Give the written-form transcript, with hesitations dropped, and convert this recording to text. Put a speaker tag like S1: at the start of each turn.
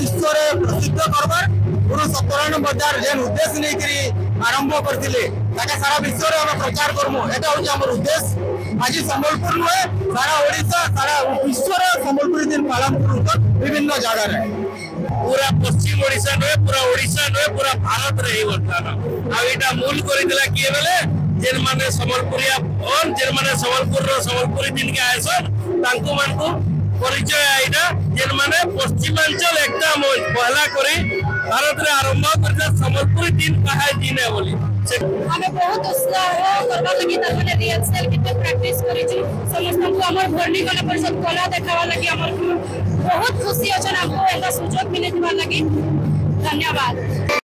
S1: विश्व रे प्रसिद्ध करबार गुरु सत्यनारायण बजार जेन उद्देश्य नहीं करी आरंभ करथिले ताके सारा विश्व रे हम प्रचार करमु एटा होची हमर उद्देश्य। आज संबलपुर नुहे सारा ओडिशा सारा विश्व रे संबलपुरी दिन पालन करू विभिन्न जगह रे पूरा पश्चिम ओडिशा नुहे पूरा भारत रे ही वर्तमान आ एटा मूल करितला किए बेले जेन माने संबलपुरिया और जेन माने संबलपुर रो संबलपुरी दिन के आयसन तांको मानको परिचय आइना जेन माने पश्चिमांचल एकदम पहला करी भारत रे आरंभ करता संबलपुरी दिन कहा दिन है बोली
S2: हमें बहुत उत्साह करबा लगी त माने रिहर्सल किते प्रैक्टिस करी छी समस्त को हमर भरनी कला परिषद कला देखावा लगी हमर बहुत खुशी अछन हमको एटा सुजोग मिले दिबा लगी। धन्यवाद।